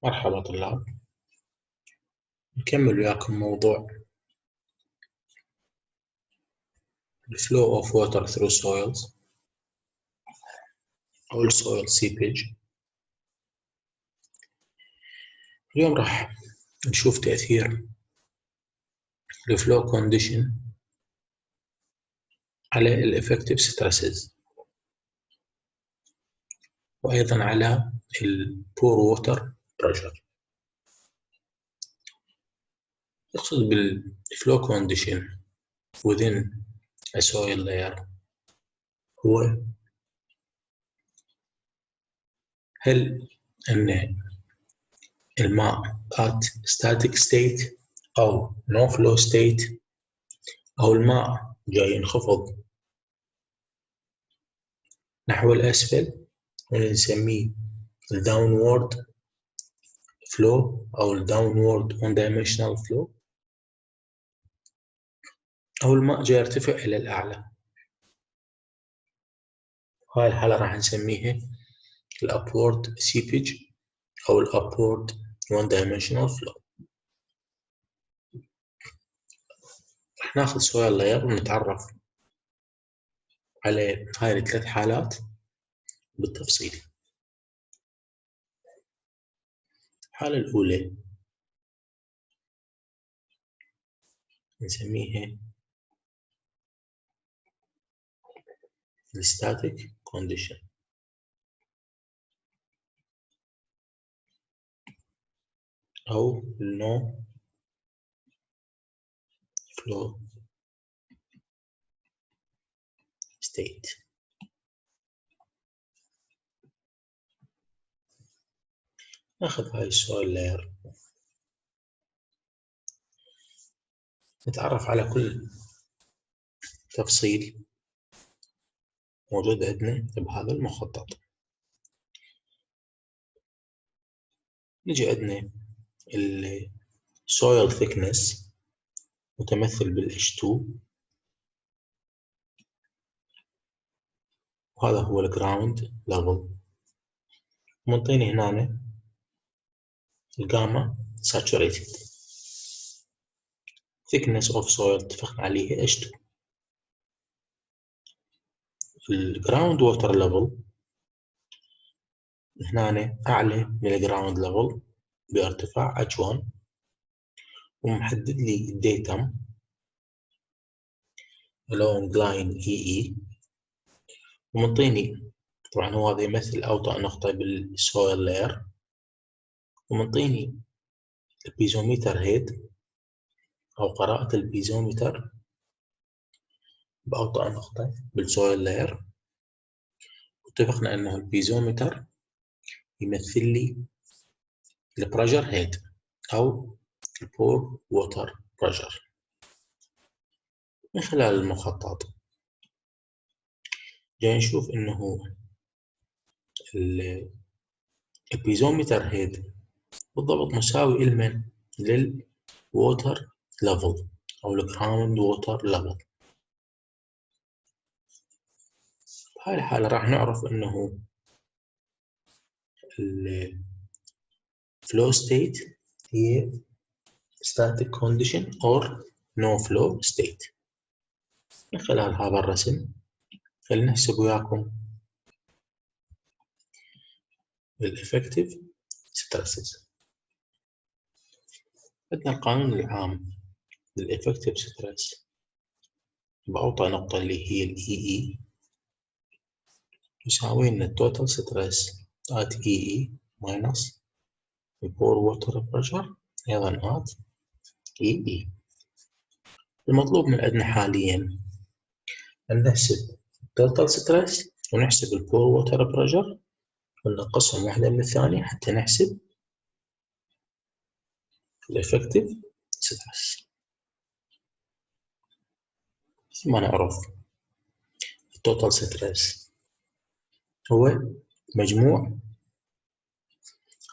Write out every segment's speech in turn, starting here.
مرحبا طلاب، نكمل وياكم موضوع the flow of water through soils أو soil seepage. اليوم راح نشوف تأثير the flow condition على ال effective stresses وأيضا على ال poor water pressure. يقصد بال flow condition within a soil layer هو هل أن الماء at static state أو no flow state أو الماء جاي ينخفض نحو الأسفل ونسميه downward flow أو downward one dimensional flow، أو الماء جاي يرتفع إلى الأعلى. هاي الحالة راح نسميها upward seepage أو upward one dimensional flow. راح ناخذ soil layer ونتعرف على هاي الثلاث حالات بالتفصيل. الحالة الأولى نسميها static condition أو no flow state. ناخذ هاي السؤال لاير نتعرف على كل تفصيل موجود عندنا بهذا المخطط. نجي عندنا ال soil thickness متمثل بال H2 وهذا هو ال ground level. منطيني هنا الجاما saturated thickness of soil اتفقنا عليه H2. ال ground water level هنا أعلى من ال ground level بارتفاع H1 ومحدد لي الديتم along line EE ومنطيني طبعا هو هذا يمثل أوطأ نقطة بالسويل لاير ومنطيني البيزوميتر هيد أو قراءة البيزومتر بأوطأ نقطة بالسويل لاير. واتفقنا أنه البيزومتر يمثل لي البريشر هيد أو البور ووتر بريشر. من خلال المخطط جاي نشوف أنه البيزومتر هيد بالضبط مساوي لمن؟ للووتر ليفل أو الجراوند ووتر ليفل. بهاي الحالة راح نعرف أنه ال flow state هي static condition or no flow state. من خلال هذا الرسم خلينا نحسب وياكم ال effective stresses. عندنا القانون العام لل effective stress بأوطى نقطة اللي هي ال EE يساوي لنا total stress at EE minus البور ووتر بريشر أيضا at EE. المطلوب من عندنا حاليا أن نحسب total stress ونحسب البور ووتر بريشر وننقصهم واحدة من الثانية حتى نحسب الإفكتيف ستريس. مثل ما نعرف التوتال ستريس هو مجموع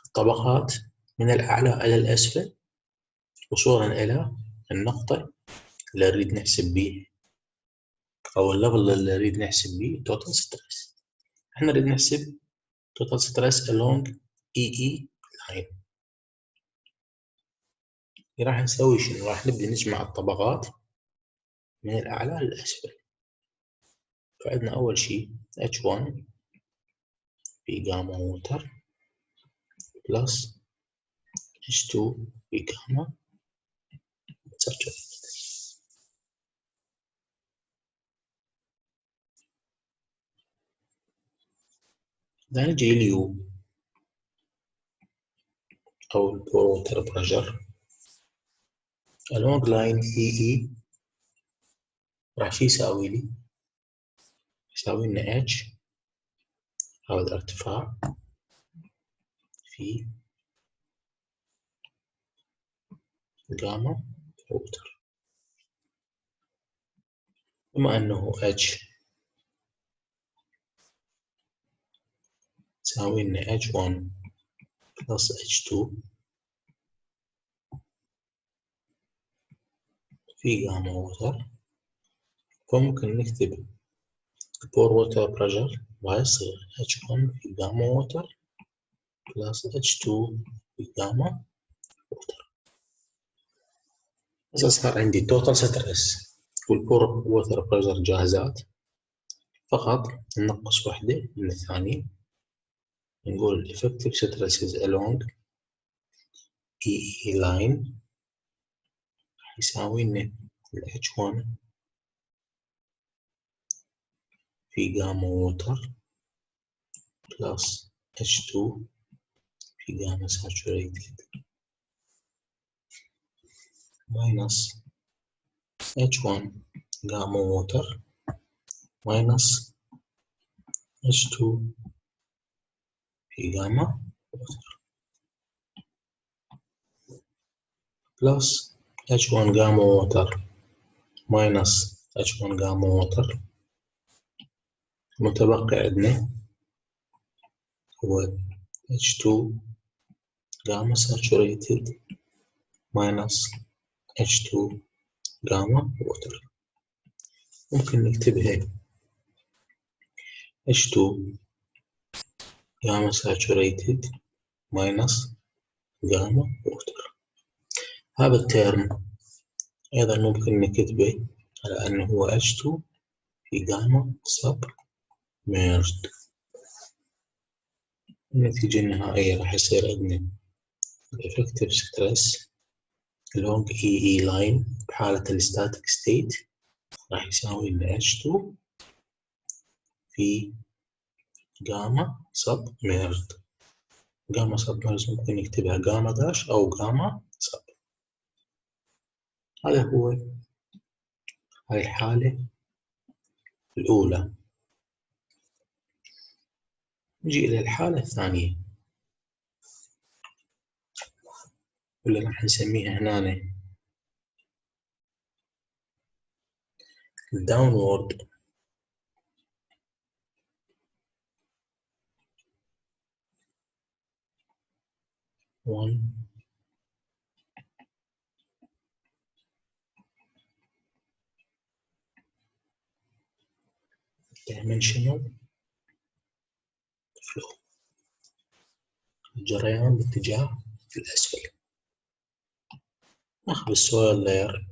الطبقات من الأعلى إلى الأسفل وصولا إلى النقطة اللي نريد نحسب بيه أو الليفل اللي نريد نحسب بيه توتال ستريس. احنا نريد نحسب توتال ستريس along EE line راح نسوي شنو؟ راح نبدأ نجمع الطبقات من الأعلى للأسفل. فعندنا أول شي H1 في جاما ووتر بلس H2 في جاما ساتوريتد. إذا نجي اليو أو البور ووتر بريشر along line EE راح شي يساوي لي؟ يساوي لنا H هذا الارتفاع في جاما ووتر. بما أنه H تساوي لنا H1 بلس H2 في جاما ووتر، فممكن نكتب البور ووتر بريشر ويصير H1 في جاما ووتر بلس H2 في جاما ووتر. إذا صار عندي توتال ستريس والبور ووتر بريشر جاهزات، فقط ننقص وحدة من الثانية، نقول effective stresses along EE line راح يساوي لنا H1 في جاما ووتر بلس H2 في جاما ساتوريتد ماينس H1 جاما ووتر ماينس H2 في جاما ووتر بلس H1 جاما ووتر ماينس H1 جاما ووتر. المتبقي عندنا هو H2 جاما ساتوريتد ماينس H2 جاما ووتر. ممكن نكتبها H2 جاما ساتوريتد ماينس جاما ووتر. هذا الترم أيضا ممكن نكتبه على أنه هو H2 في جاما سب ميرجد. النتيجة النهائية راح يصير عندنا الإفكتيف ستريس along EE line بحالة الستاتيك ستيت راح يساوي لنا H2 في جاما سب ميرجد. جاما سب ميرجد ممكن نكتبها جاما داش أو جاما سب. هذا هو هاي الحالة الأولى. نجي إلى الحالة الثانية واللي راح نسميها هنا downward one dimensional flow، الجريان باتجاه الأسفل. ناخذ السويل لاير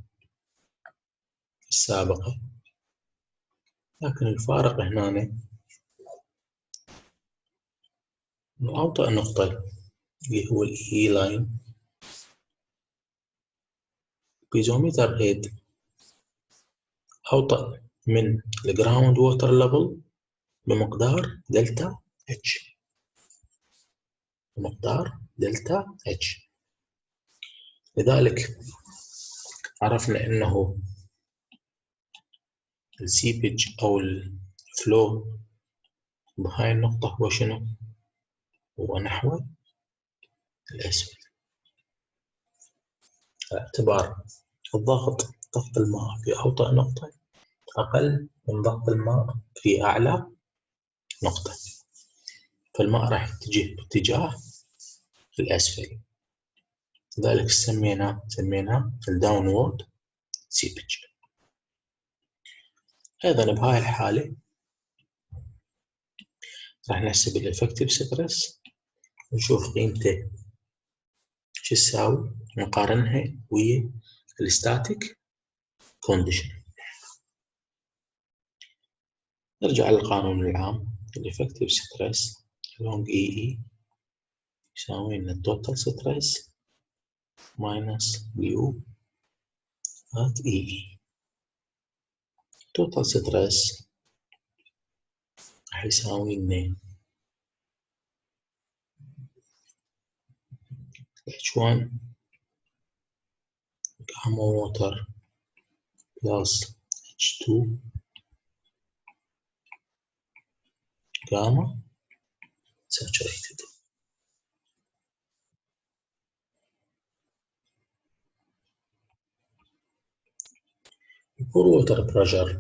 السابقة، لكن الفارق هنا إنه أوطأ نقطة اللي هو الإي لاين بيزومتر هيد أوطأ من الجراوند ووتر ليفل بمقدار دلتا اتش، بمقدار دلتا اتش. لذلك عرفنا انه السيبج او الفلو بهاي النقطة هو شنو؟ هو نحو الاسفل، باعتبار ضغط الماء في اوطأ نقطة اقل من ضغط الماء في اعلى نقطة، فالماء راح يتجه باتجاه الاسفل. لذلك سمينا الداونورد سيبج. ايضا بهاي الحالة راح نحسب الافكتيف ستريس ونشوف قيمته شو تساوي؟ نقارنها ويا الستاتيك كونديشن. نرجع للقانون العام. الإفكتيف ستريس along EE يساوي لنا التوتال ستريس minus U at EE. total ستريس راح يساوي لنا H1 gamma water plus H2 gamma saturated. for water pressure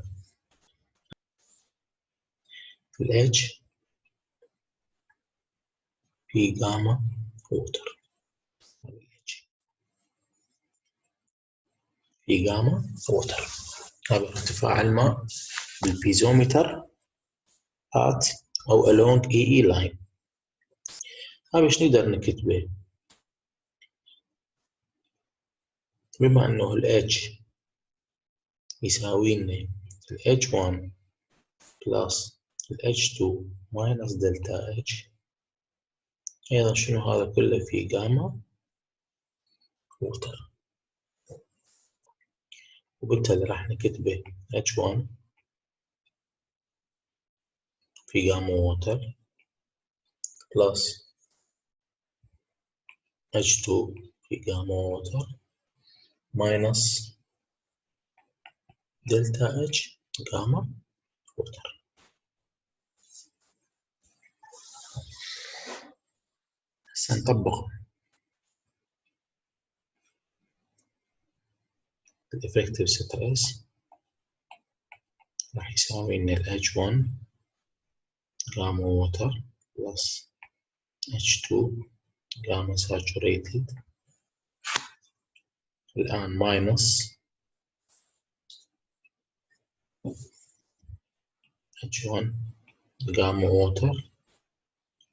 H في gamma water في gamma water. هذا ارتفاع الماء بالبيزومتر at أو along EE line. هذا ايش نقدر نكتبه؟ بما انه ال H يساوي لنا ال H1 plus ال H2 minus دلتا H، أيضا شنو هذا كله في جاما ووتر، وبالتالي راح نكتبه H1 في جاما ووتر plus H2 في جاما ووتر minus دلتا H جاما ووتر. هسه نطبق الإفكتيف ستريس. راح يساوي لنا ال H1 جاما ووتر plus H2 جاما saturated الآن minus H1 جاما ووتر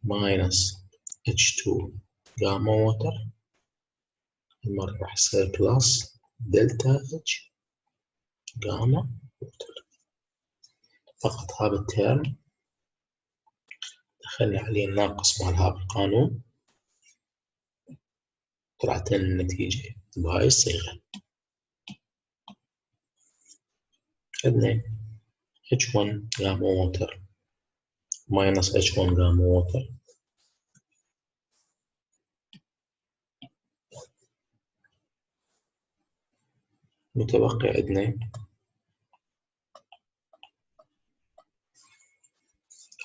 minus H2 جاما ووتر، المرة راح يصير بلس دلتا H جاما ووتر. فقط هذا الترم دخلنا عليه الناقص مال هذا القانون، طلعت لنا النتيجة بهاي الصيغة. عندنا H1 جاما ووتر minus H1 جاما ووتر متبقي عندنا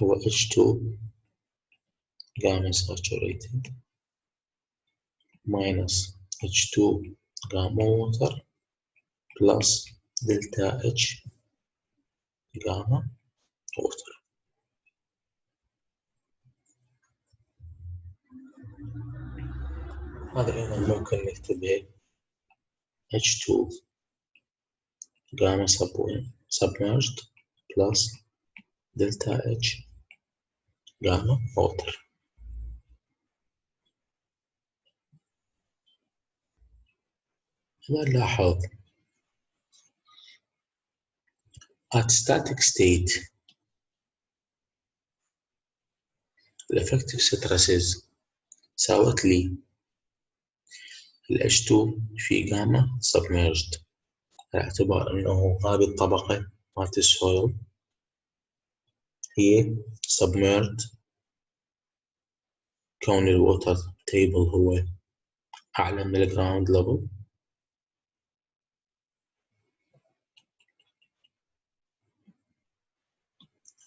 هو H2 gamma saturated minus H2 gamma water plus delta H gamma water. هذا أيضا ممكن نكتبه H2 gamma submerged plus delta H gamma water. هنا نلاحظ at static state الeffective stresses ساوت لي ال H2 في جاما submerged على اعتبار انه هذه الطبقة مالت السويل هي submerged، كون الووتر تيبل هو أعلى من الجراوند ليفل.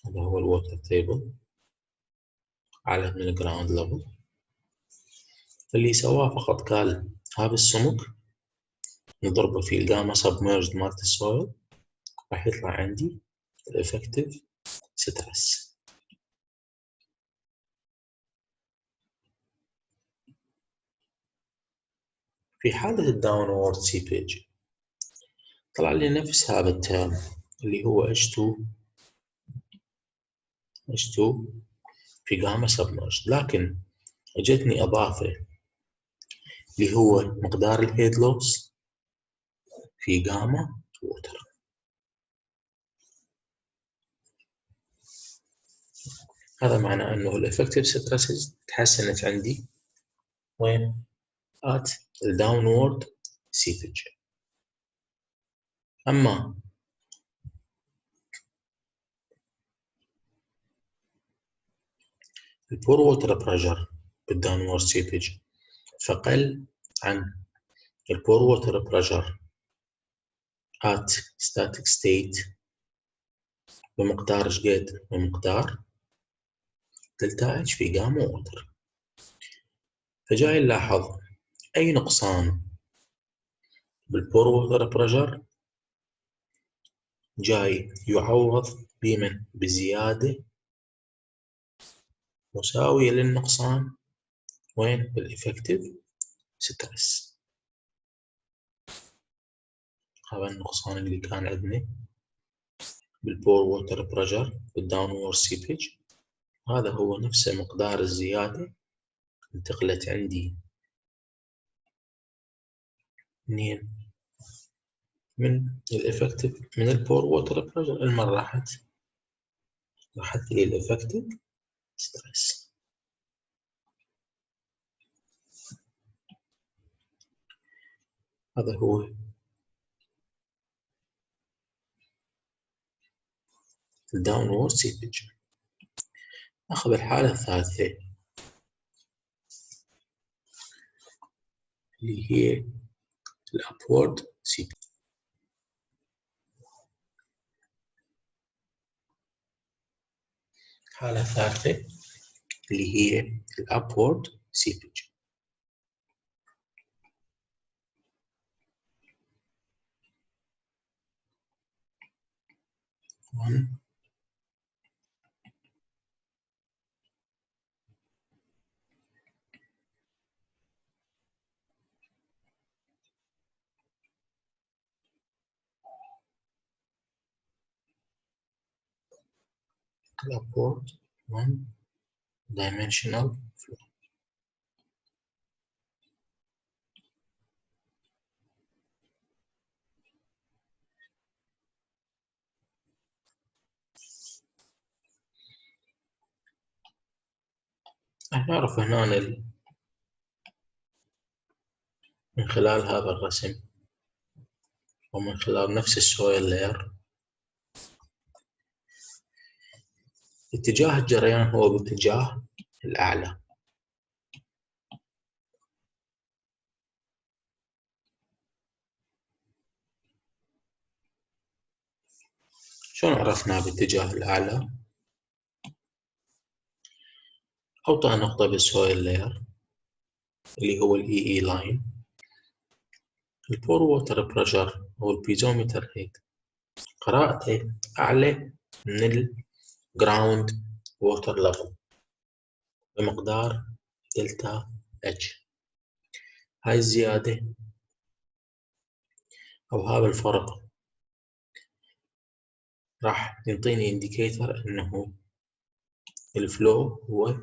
هذا هو الووتر تيبل أعلى من الجراوند ليفل. اللي سواه فقط قال هذا السمك نضربه في الجاما سبميرجد مالت السويل راح يطلع عندي الإفكتيف ستريس. في حالة الداونورد سيبيج طلع لي نفس هذا التيرم اللي هو H2 في جاما سبميرجد، لكن اجتني اضافه اللي هو مقدار الهيد لوس في جاما ووتر. هذا معناه انه الافكتيف ستريسز تحسنت عندي وين؟ at الداونورد سيبج. اما البور ووتر بريشر بالداونورد سيبج فقل عن البور ووتر بريشر at static state بمقدار ايش قد؟ بمقدار دلتا اتش في جاما ووتر. فجاي نلاحظ اي نقصان بالبور ووتر بريشر جاي يعوض بمن؟ بزيادة مساوية للنقصان وين؟ بالإفكتيف ستريس. هذا النقصان اللي كان عندنا بالبور ووتر بريشر بالداونورد سيبج، هذا هو نفس مقدار الزيادة انتقلت عندي منين؟ من الإفكتيف، من البور ووتر بريشر. المرة راحت لي الإفكتيف ستريس. هذا هو الداونورد سيبج. ناخذ الحالة الثالثة اللي هي الأبورد سيبج. الحالة الثالثة اللي هي الأبورد سيبج. upward one dimensional flow. نعرف هنا من خلال هذا الرسم ومن خلال نفس السويل لاير اتجاه الجريان هو باتجاه الأعلى. شلون عرفنا باتجاه الأعلى؟ أوطى نقطة بالسويل لاير اللي هو الاي اي لاين، البور ووتر بريشر أو البيزومتر هيد قراءته أعلى من الجراوند ووتر ليفل بمقدار دلتا اتش. هاي الزيادة أو هذا الفرق راح يعطيني انديكيتر انه الفلو هو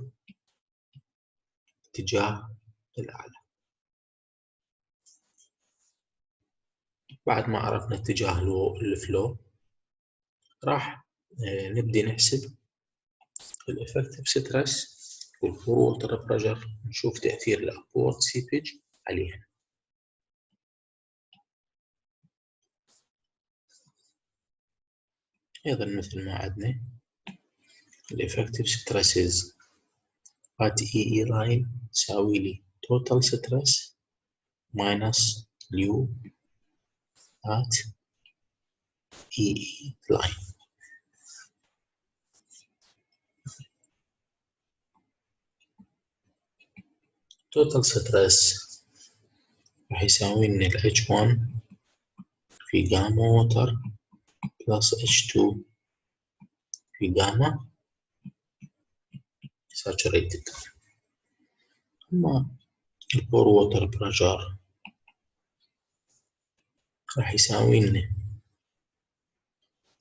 اتجاه الأعلى. بعد ما عرفنا اتجاه الفلو راح نبدي نحسب الافكتيف ستريس والبور ووتر بريشر، نشوف تأثير الابورد سيبج عليها. ايضا مثل ما عندنا الافكتيف ستريسز at EE line تساوي لي total stress minus u at EE line. total stress راح يساوي لنا ال H1 في جاما ووتر بلس H2 في جاما saturated. أما البور ووتر بريشر راح يساوي لنا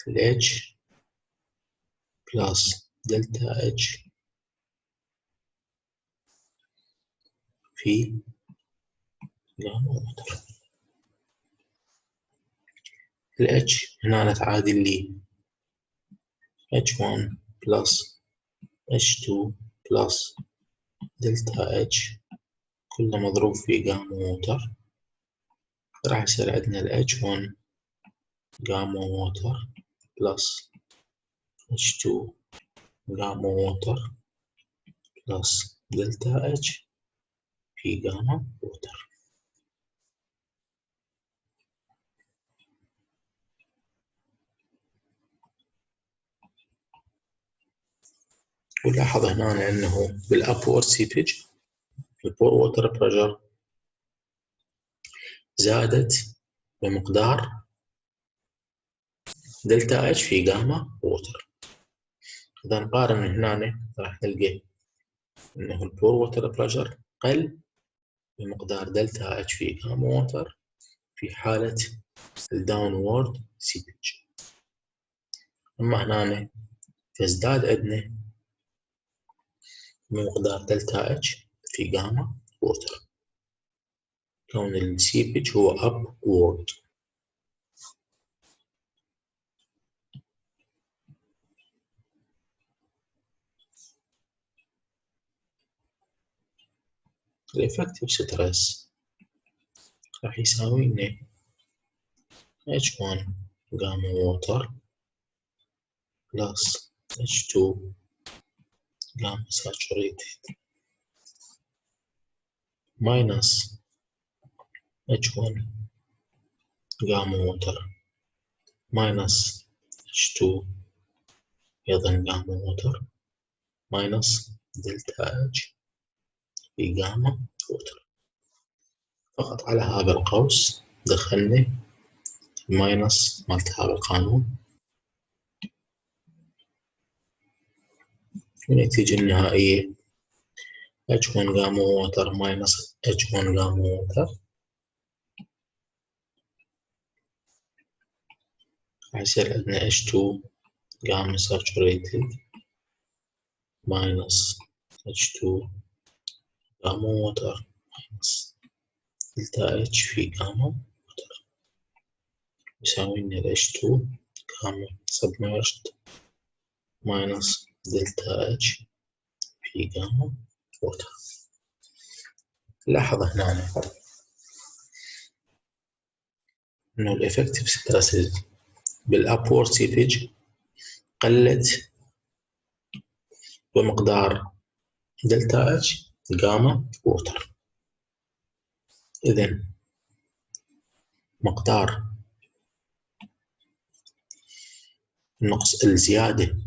ال H بلس دلتا H في جاما ووتر. ال H هنا تعادل لي H1 بلس H2 بلس دلتا H كله مضروب في جاما ووتر. راح يصير عندنا ال H1 جاما ووتر بلس H2 جاما ووتر بلس دلتا H في جاما ووتر. ولاحظ هنا أنه بالأبورد سيبج البور ووتر بريشر زادت بمقدار دلتا اتش في جاما ووتر. إذا نقارن هنا راح نلقى أنه البور ووتر بريشر قل بمقدار دلتا اتش في جاما ووتر في حالة الداونورد سيبج. أما هنا تزداد عندنا بمقدار دلتا اتش في جاما ووتر كون السيبج هو upward. الإفكتيف ستريس راح يساوي لنا H1 جاما ووتر بلس H2 جاما ساتوريتد minus H1 جاما ووتر minus H2 أيضا جاما ووتر minus دلتا H في جاما ووتر. فقط على هذا القوس دخلنا الماينس مالت هذا القانون والنتيجة النهائية H1 جاما ووتر minus H1 جاما ووتر راح يصير عندنا H2 جاما saturated minus H2 جاما ووتر minus دلتا H في جاما ووتر يساوي لنا H2 جاما submerged minus دلتا H في جاما ووتر. لاحظ هنا إنه الإفكتيف ستريسز بالأبورد سيبج قلت بمقدار دلتا اتش جاما ووتر. إذن مقدار النقص الزيادة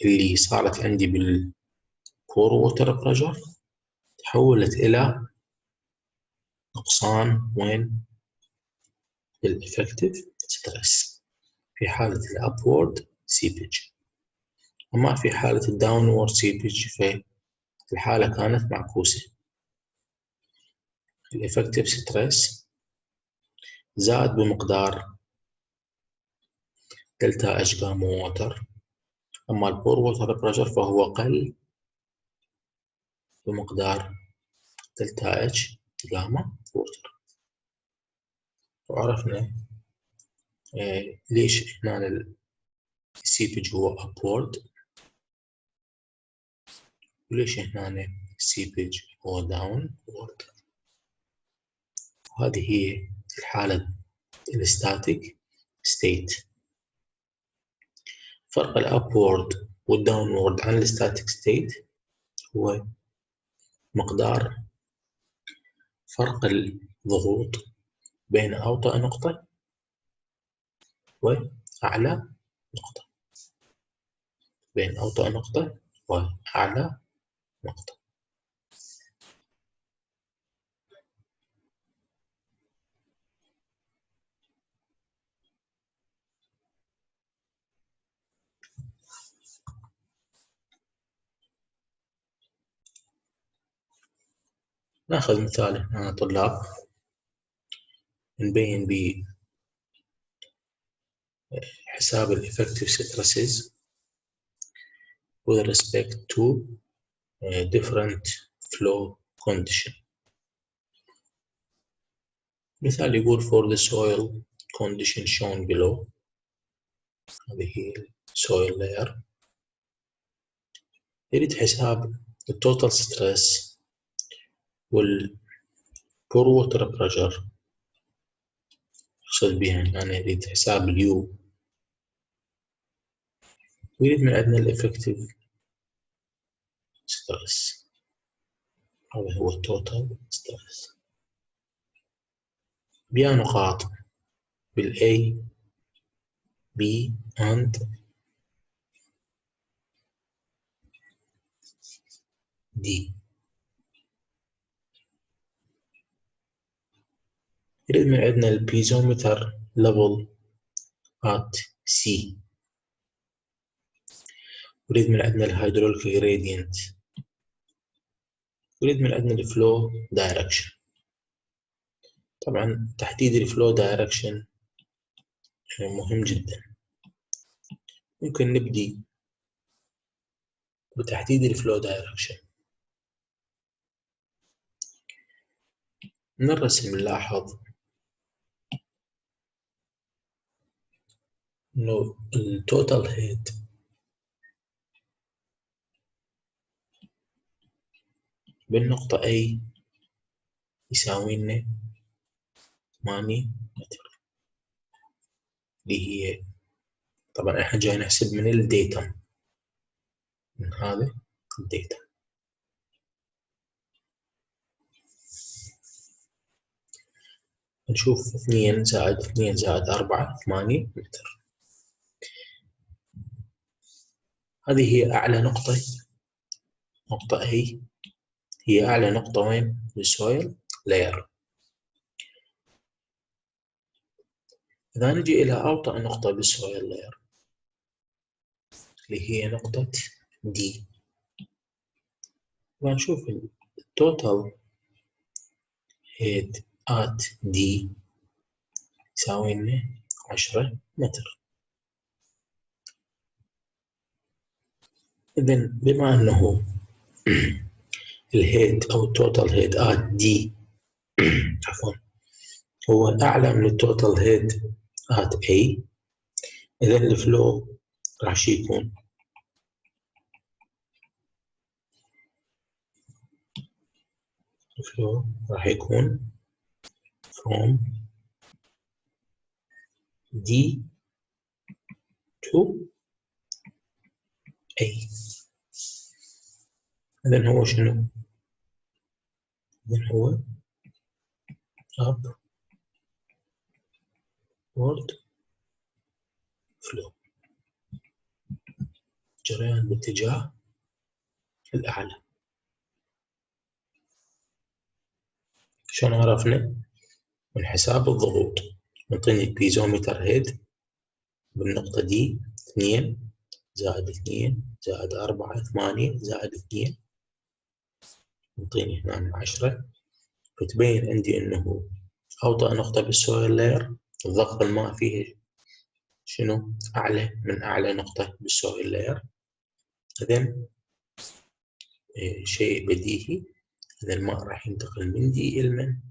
اللي صارت عندي بالبور ووتر بريشر تحولت إلى نقصان وين بالإفكتيف ستريس في حالة الأبورد سيبج. أما في حالة الداونورد سيبج فالحالة كانت معكوسة. الإفكتيف ستريس زاد بمقدار دلتا اتش جاما ووتر. أما البور ووتر بريشر فهو قل بمقدار دلتا اتش جاما ووتر. وعرفنا ليش هنا السيبج هو upward وليش هنا السيبج هو downward. وهذه هي الحالة الستاتيك ستيت. فرق الابورد والداونورد عن الستاتيك ستيت هو مقدار فرق الضغوط بين أوطى نقطة وأعلى نقطة. بين أوطى نقطة وأعلى نقطة. ناخذ مثال هنا طلاب نبين به حساب الإفكتيف ستريسز with respect to different flow condition. مثال يقول for the soil condition shown below. هذه هي soil layer. يريد حساب total stress وال pore water pressure. يقصد بها أنا يريد حساب اليو، ويريد من عندنا الإفكتيف ستريس. هذا هو التوتال ستريس. بيا نقاط بالA B and D. يريد من عندنا البيزومتر level at C. يريد من عندنا الهيدروليك جريدينت. يريد من عندنا الفلو دايركشن. طبعا تحديد الفلو دايركشن مهم جدا. ممكن نبدي بتحديد الفلو دايركشن. من الرسم نلاحظ انه التوتال هيد بالنقطة A يساوي لنا 8 متر، اللي هي طبعا احنا جاي نحسب من الديتا، من هذا الديتا. نشوف 2 زائد 2 زائد 4 8 متر. هذه هي أعلى نقطة. نقطة A هي أعلى نقطة وين؟ بالسويل لاير. إذا نجي إلى أوطأ نقطة بالسويل لاير اللي هي نقطة D، ونشوف التوتال هيد at D يساوي لنا 10 متر. إذن بما أنه الهيد أو التوتال هيد at D عفوا هو أعلى من التوتال هيد at A، إذن الفلو راح يكون from D to A. إذن هو شنو؟ إذن هو upward flow، جريان باتجاه الأعلى. شلون عرفنا؟ من حساب الضغوط. نعطيني البيزومتر هيد بالنقطة دي 2 زائد 2 زائد 4 8 زائد 2، يعطيني هنا 10. فتبين عندي انه اوطأ نقطة بالسويل لاير الضغط الماء فيه شنو؟ اعلى من اعلى نقطة بالسويل لاير. اذن شيء بديهي، اذا الماء راح ينتقل من دي الى من؟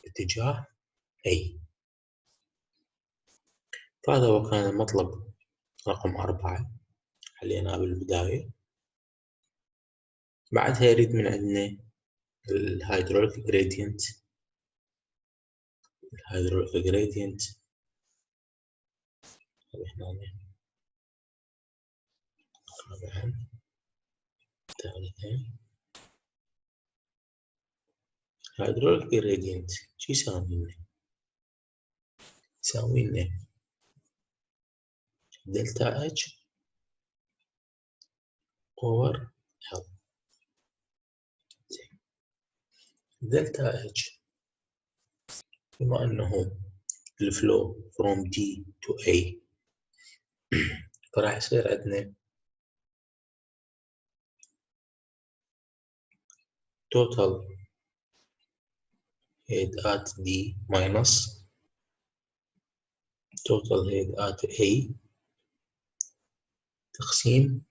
اتجاه A. فهذا هو كان المطلب رقم 4 حليناه بالبداية. بعدها يريد من عندنا الهيدروليك جريدينت. الهيدروليك جريدينت هنا رابعا ثالثا. الهيدروليك جريدينت شو يساوي لنا؟ يساوي لنا دلتا اتش اوفر ال. دلتا اتش بما انه الفلو from D to A فراح يصير عندنا total head at D minus total head at A تقسيم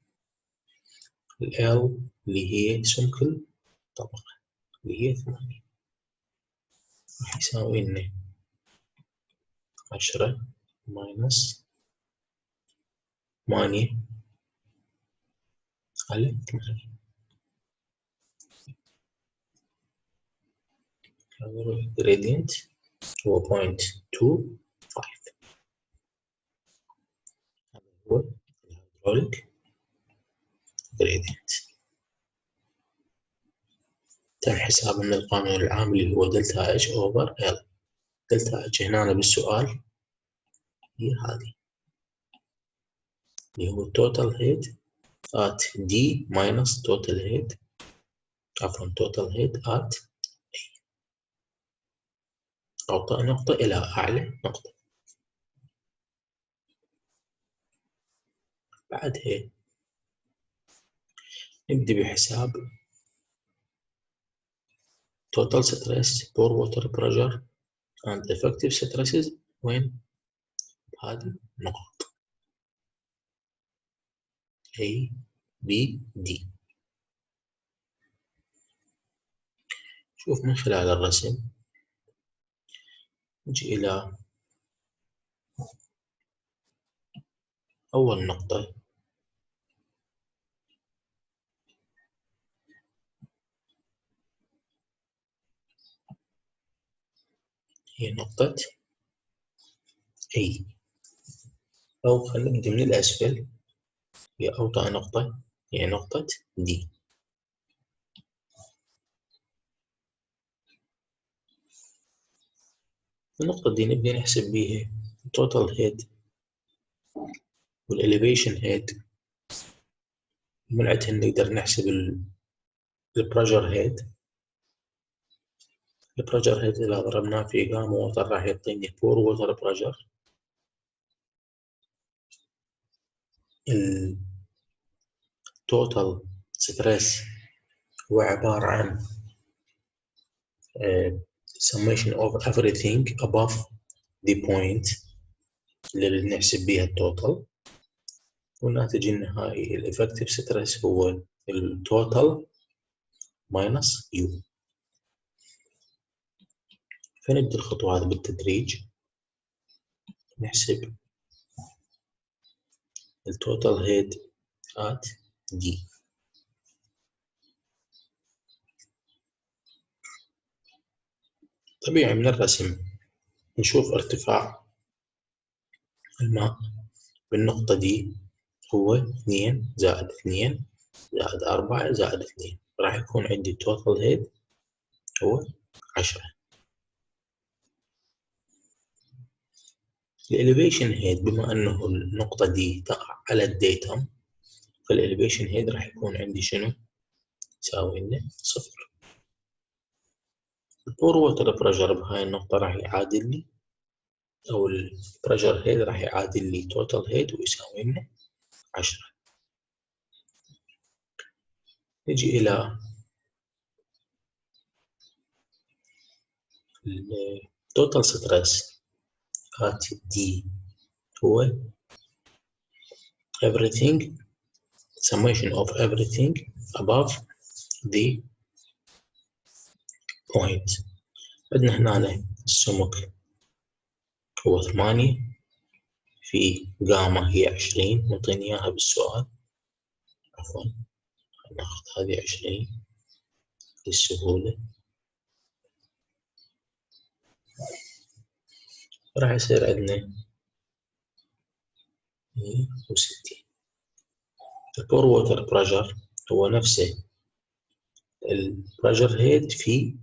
ال L اللي هي سمك الطبقة اللي هي 8، راح يساوي لنا 10 ماينس 8 على 8. الجريدينت هو 0.25. هذا هو الهيدروليك جريدينت. تم حساب من القانون العام اللي هو دلتا اتش اوفر ال. دلتا اتش هنا بالسؤال هي هذه اللي هو total head at D minus total head at A. أوطى نقطة إلى أعلى نقطة. بعدها نبدأ بحساب total stress for water pressure and effective stresses وين؟ بهذه النقط A B D. شوف من خلال الرسم نجي إلى أول نقطة هي نقطة A، أو خلينا نبدأ من الأسفل. هي أوطى نقطة هي نقطة D. النقطة دي نبدأ نحسب بيها total head والelevation head. من عندها نقدر نحسب البريشر هيد. البريشر هيد إذا ضربناه في جاما ووتر راح يعطيني بور ووتر بريشر. التوتال ستريس هو عبارة عن summation of everything above the point اللي نحسب بيها التوتال، والناتج النهائي الإفكتيف ستريس هو التوتال ماينس يو. فنبدأ الخطوات بالتدريج. نحسب التوتال هيد at D. طبيعي من الرسم نشوف ارتفاع الماء بالنقطة دي هو 2 زائد 2 زائد 4 زائد 2، راح يكون عندي التوتال هيد هو 10. الإليفيشن هيد بما أنه النقطة دي تقع على الديتم، فالإليفيشن هيد راح يكون عندي شنو؟ يساوي لنا 0. البور ووتر بريشر بهاي النقطة راح يعادل لي، أو البريشر هيد راح يعادل لي توتال هيد ويساوي لنا 10. نجي إلى التوتال ستريس at D هو everything summation of everything above the point. عندنا هنا السمك هو 8 في جاما هي 20 نعطيني إياها بالسؤال. عفوا ناخذ هذه 20 للسهولة، راح يصير عندنا 160. البور ووتر بريشر هو نفسه البريشر هيد في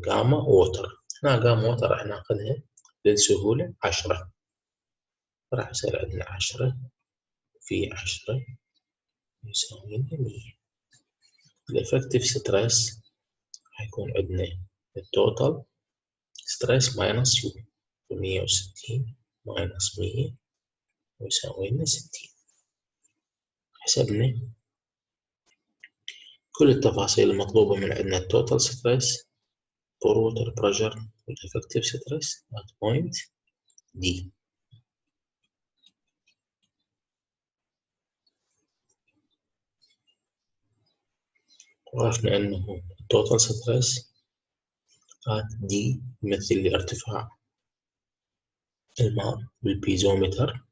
جاما ووتر. هنا جاما ووتر راح ناخذها للسهولة 10، راح يصير عندنا 10 في 10 يساوي 100. الإفكتيف ستريس هيكون عندنا التوتال ستريس ماينس يو، 160 ماينس 100 ويساوي لنا 60. حسبنا كل التفاصيل المطلوبة من عندنا التوتال ستريس بور ووتر بريشر والإفكتيف ستريس at point D. وعرفنا أنه التوتال ستريس at D يمثل لي ارتفاع الماء بالبيزومتر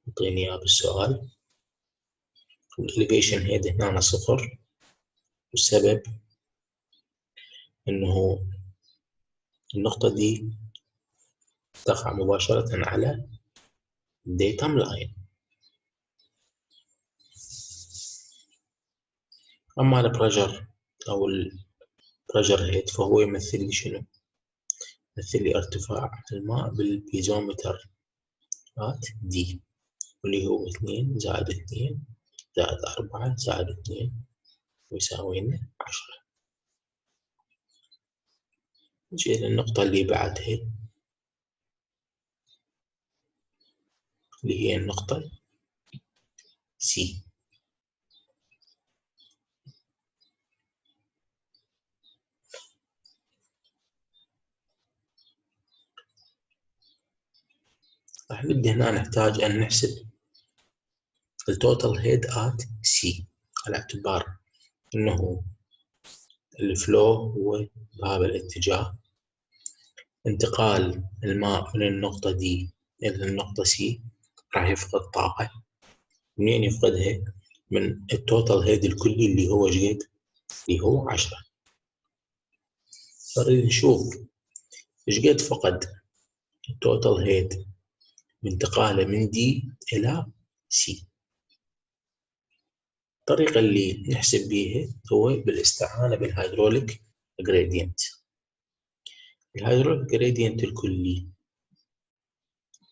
يعطيني إياه بالسؤال، والإليفيشن هيد هنا 0، والسبب إنه النقطة دي تقع مباشرة على الديتم لاين. أما البريشر أو البريشر هيد فهو يمثل لي شنو؟ يمثل لي ارتفاع الماء بالبيزومتر آت دي، واللي هو 2 زائد 2 زائد 4 زائد 2 ويساوي لنا 10. نجي إلى النقطة اللي بعدها اللي هي النقطة C. راح نبدأ هنا نحتاج أن نحسب التوتال هيد آت C، على اعتبار أنه الفلو هو بهذا الاتجاه، انتقال الماء من النقطة D إلى النقطة C راح يفقد طاقة. منين يفقدها؟ من التوتال هيد الكلي اللي هو جد، اللي هو 10. فنريد نشوف ايش قد فقد التوتال هيد بانتقاله من D إلى C. الطريقة اللي نحسب بيها هو بالاستعانة بالهيدروليك جريدينت. الهيدروليك جريدينت الكلي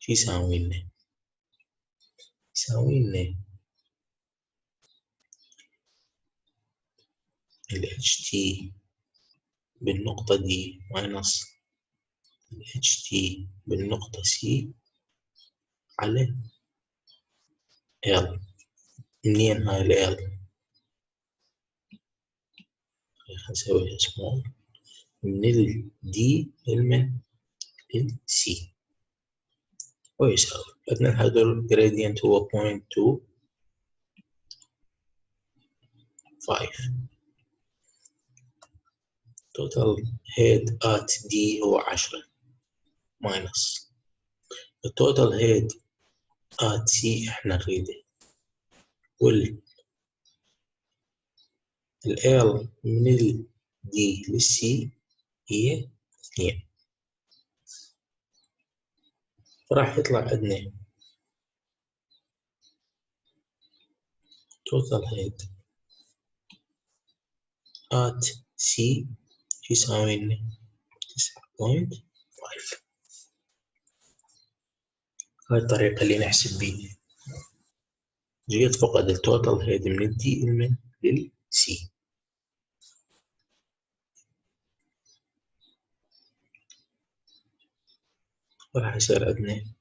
شو يساوي لنا؟ يساوي لنا ال HT بالنقطة D ماينس ال HT بالنقطة C على L. منين هاي ال L؟ خلينا نسويها سمول. من ال D من ال C، ويساوي عندنا الهيدروليك جريدينت هو 0.25. total head at D هو 10 ماينس التوتال هيد at C احنا نريده، وال L من ال D لل C هي 2. فراح يطلع عندنا total head at C يساوي لنا 9.5. هاي الطريقة اللي نحسب بيها جيت فقد التوتال هيد من ال D من لل C. راح يصير عندنا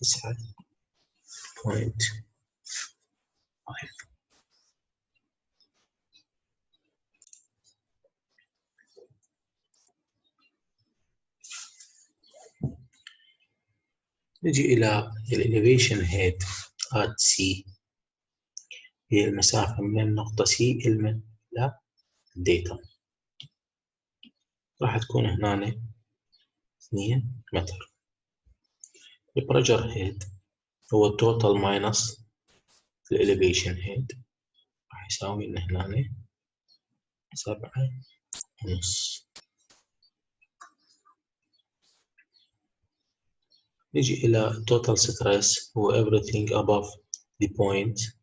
9.5. نجي إلى الإليفيشن هيد at C، هي المسافة من النقطة C إلى الديتم، راح تكون هنا 2 متر. البريشر هيد هو التوتال ماينس الإليفيشن هيد، راح يساوي لنا هنا 7.5. نجي إلى التوتال ستريس هو everything above the point،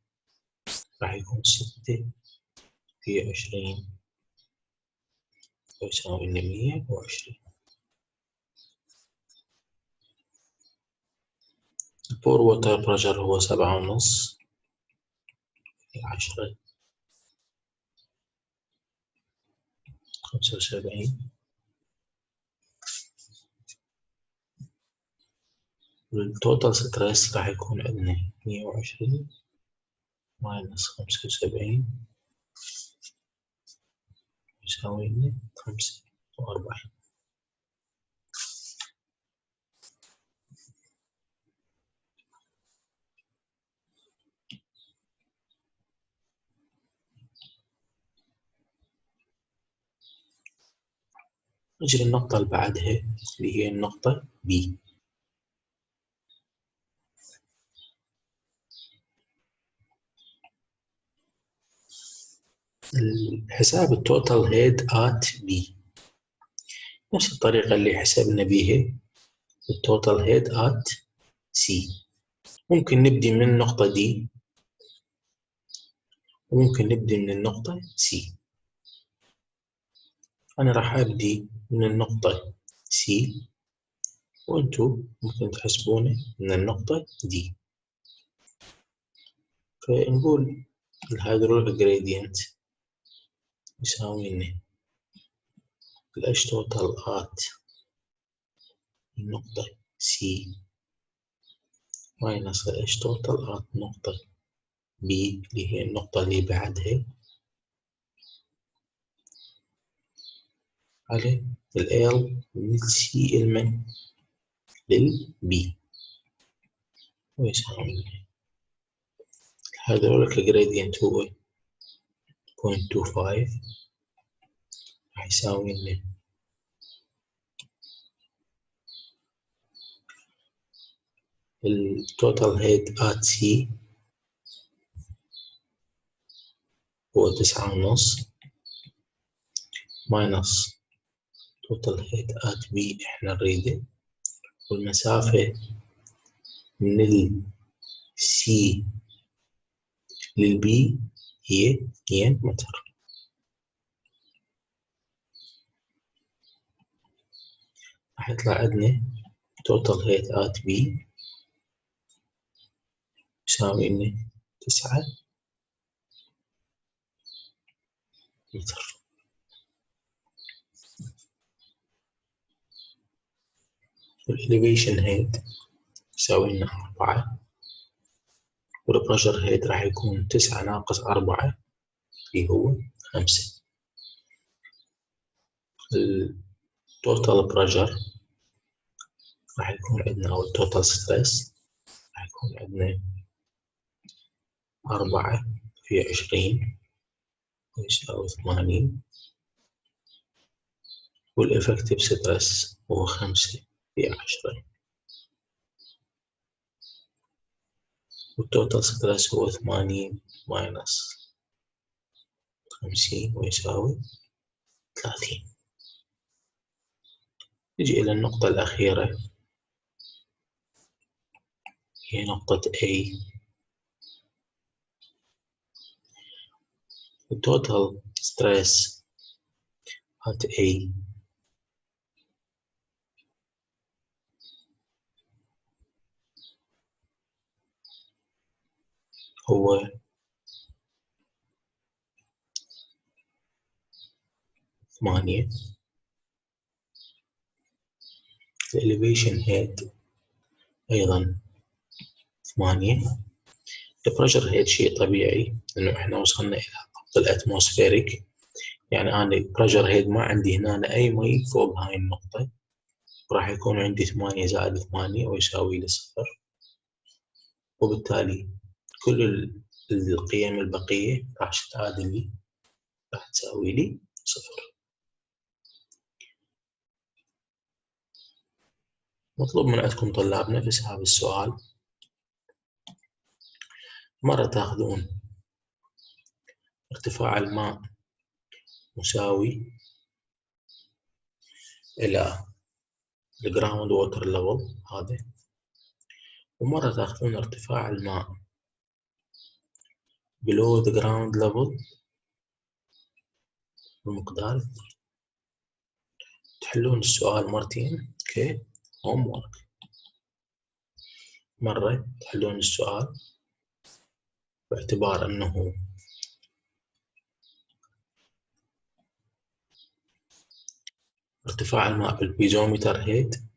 راح يكون 6 في 20 يساوي لنا 120. البور ووتر بريشر هو 7.5 في 10 75. والتوتال ستريس راح يكون عندنا 120 ماينس 75 يساوي لنا 45. نجي للنقطة اللي بعدها اللي هي النقطة B. حساب التوتال هيد at B نفس الطريقة اللي حسبنا بيها التوتال هيد at C. ممكن نبدي من النقطة D وممكن نبدي من النقطة C. أنا راح أبدي من النقطة C وأنتوا ممكن تحسبونه من النقطة D. فنقول الهيدروليك جريدينت يساوي لنا الاتش توتال at النقطة C ماينس الاتش توتال at نقطة B اللي هي النقطة اللي بعدها على ال من C لمن للB ويساوي الهيدروليك جريدينت هو 0.25 راح يساوي لنا التوتال هيد at C هو 9.5 ماينس توتال هيد at B احنا نريده، والمسافة من ال C لل B هي 2 متر. راح يطلع عندنا توتال هيد at B يساوي لنا 9 متر. والإليفيشن هيد يساوي لنا 4 والبريشر هيد راح يكون 9 ناقص 4 اللي هو 5. التوتال بريشر راح يكون عندنا أو التوتال ستريس راح يكون عندنا 4 في 20 يساوي 80 والإفكتيف ستريس هو 5 في 10 والتوتال ستريس هو 80 ماينس 50 ويساوي 30. نجي إلى النقطة الأخيرة هي نقطة A. التوتال ستريس at A هو 8. الإليفيشن هيد أيضا 8. البريشر هيد شيء طبيعي إنه إحنا وصلنا إلى ضغط الأتموسفيريك، يعني أنا بريشر هيد ما عندي هنا أي مي فوق هاي النقطة، راح يكون عندي 8 زائد 8 ويساوي لي 0، وبالتالي كل القيم البقية راح تتعادل لي، راح تساوي لي 0. مطلوب من عندكم طلابنا في هذا السؤال مرة تاخذون ارتفاع الماء مساوي إلى الجراوند ووتر ليفل هذا، ومرة تاخذون ارتفاع الماء below the ground level بمقدار. تحلون السؤال مرتين كي هوم ورك. مرة تحلون السؤال باعتبار أنه ارتفاع الماء بالبيزومتر هيد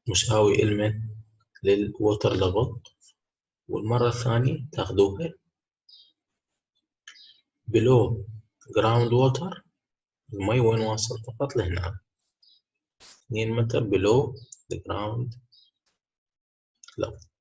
مساوي لمن للووتر ليفل، والمرة الثانية تاخذوها below ground water المي وين واصل فقط لهنا 2 متر below the ground level.